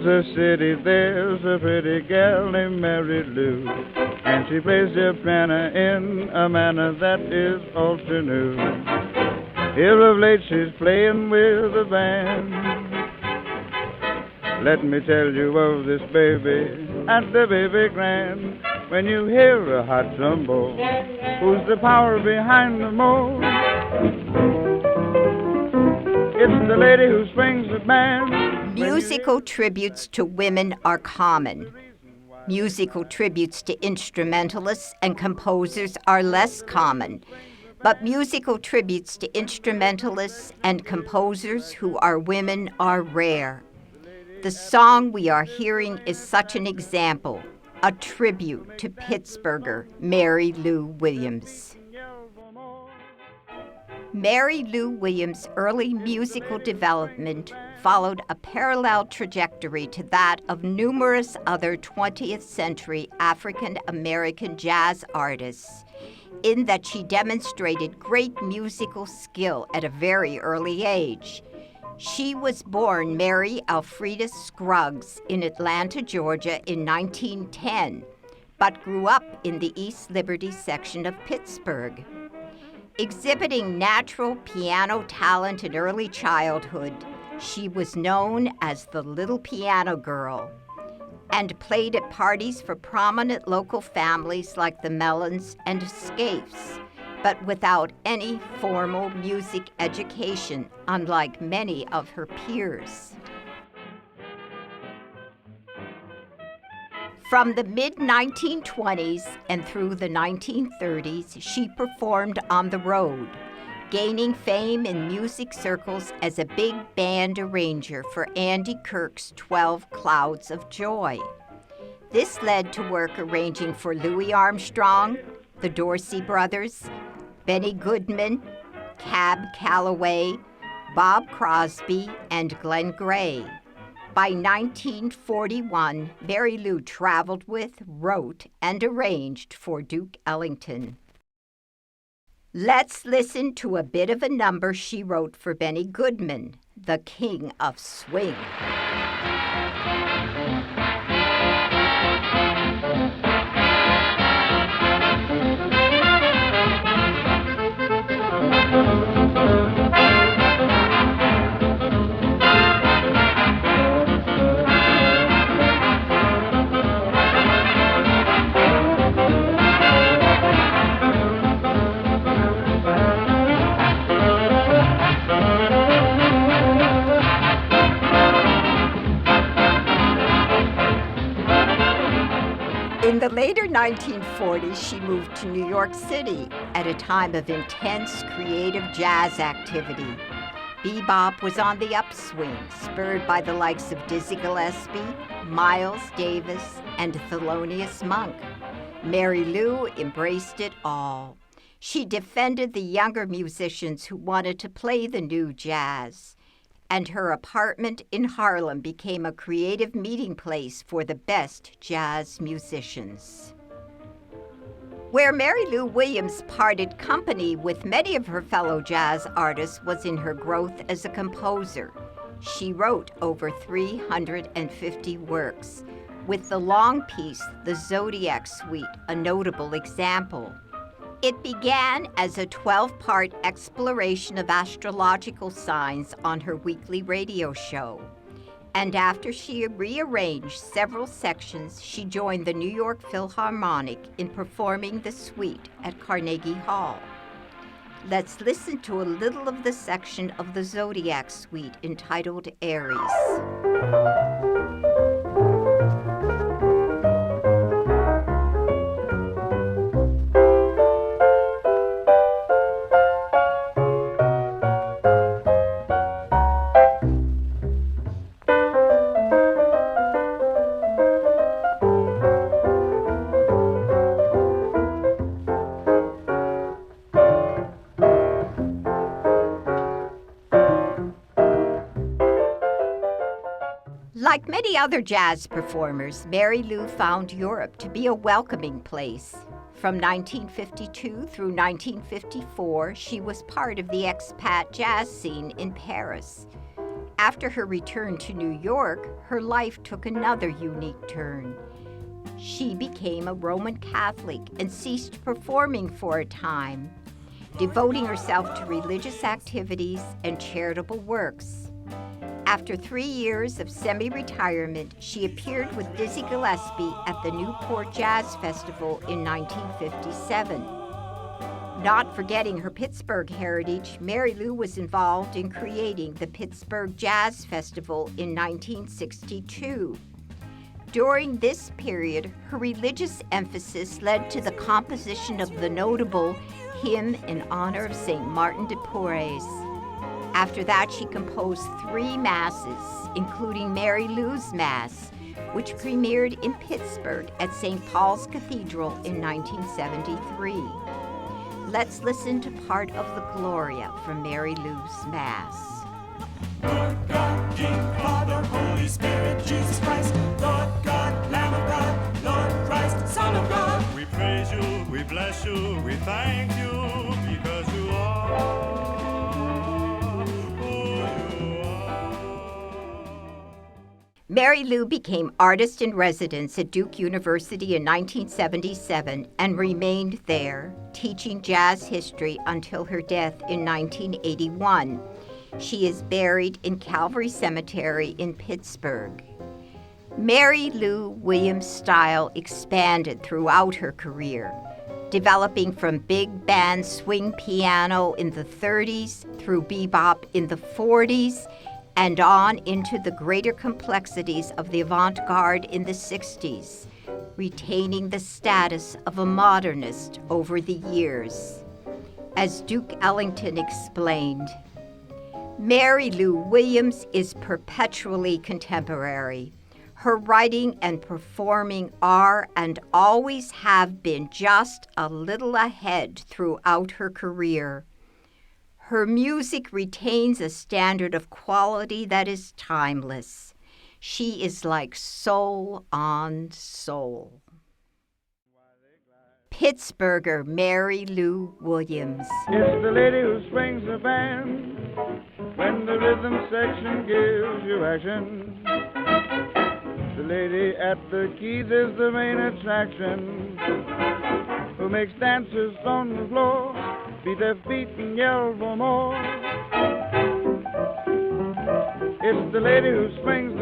Kansas City, there's a pretty gal named Mary Lou, and she plays the piano in a manner that is all too new. Here of late she's playing with a band. Let me tell you of this baby and the baby grand. When you hear a hot trombone, who's the power behind the moan? It's the lady who swings the band. Musical tributes to women are common. Musical tributes to instrumentalists and composers are less common. But musical tributes to instrumentalists and composers who are women are rare. The song we are hearing is such an example, a tribute to Pittsburgher Mary Lou Williams. Mary Lou Williams' early musical development followed a parallel trajectory to that of numerous other 20th century African American jazz artists, in that she demonstrated great musical skill at a very early age. She was born Mary Alfreda Scruggs in Atlanta, Georgia in 1910, but grew up in the East Liberty section of Pittsburgh. Exhibiting natural piano talent in early childhood, she was known as the Little Piano Girl and played at parties for prominent local families like the Mellons and Scaife, but without any formal music education, unlike many of her peers. From the mid-1920s and through the 1930s, she performed on the road, gaining fame in music circles as a big band arranger for Andy Kirk's 12 Clouds of Joy. This led to work arranging for Louis Armstrong, the Dorsey Brothers, Benny Goodman, Cab Calloway, Bob Crosby, and Glenn Gray. By 1941, Mary Lou traveled with, wrote, and arranged for Duke Ellington. Let's listen to a bit of a number she wrote for Benny Goodman, the King of Swing. In the later 1940s, she moved to New York City at a time of intense creative jazz activity. Bebop was on the upswing, spurred by the likes of Dizzy Gillespie, Miles Davis, and Thelonious Monk. Mary Lou embraced it all. She defended the younger musicians who wanted to play the new jazz, and her apartment in Harlem became a creative meeting place for the best jazz musicians. Where Mary Lou Williams parted company with many of her fellow jazz artists was in her growth as a composer. She wrote over 350 works, with the long piece, The Zodiac Suite, a notable example. It began as a 12-part exploration of astrological signs on her weekly radio show. And after she rearranged several sections, she joined the New York Philharmonic in performing the suite at Carnegie Hall. Let's listen to a little of the section of the Zodiac Suite entitled Aries. Like many other jazz performers, Mary Lou found Europe to be a welcoming place. From 1952 through 1954, she was part of the expat jazz scene in Paris. After her return to New York, her life took another unique turn. She became a Roman Catholic and ceased performing for a time, devoting herself to religious activities and charitable works. After 3 years of semi-retirement, she appeared with Dizzy Gillespie at the Newport Jazz Festival in 1957. Not forgetting her Pittsburgh heritage, Mary Lou was involved in creating the Pittsburgh Jazz Festival in 1962. During this period, her religious emphasis led to the composition of the notable Hymn in Honor of St. Martin de Porres. After that, she composed 3 masses, including Mary Lou's Mass, which premiered in Pittsburgh at St. Paul's Cathedral in 1973. Let's listen to part of the Gloria from Mary Lou's Mass. Lord God, King, Father, Holy Spirit, Jesus Christ, Lord God, Lamb of God, Lord Christ, Son of God. We praise you, we bless you, we thank you, because you are who you are. Mary Lou became artist in residence at Duke University in 1977 and remained there, teaching jazz history until her death in 1981. She is buried in Calvary Cemetery in Pittsburgh. Mary Lou Williams' style expanded throughout her career, developing from big band swing piano in the 30s through bebop in the 40s and on into the greater complexities of the avant-garde in the 60s, retaining the status of a modernist over the years. As Duke Ellington explained, Mary Lou Williams is perpetually contemporary. Her writing and performing are and always have been just a little ahead throughout her career. Her music retains a standard of quality that is timeless. She is like soul on soul. Pittsburgher Mary Lou Williams. It's the lady who swings the band when the rhythm section gives you action. The lady at the keys is the main attraction, who makes dancers on the floor beat their feet and yell for more. It's the lady who swings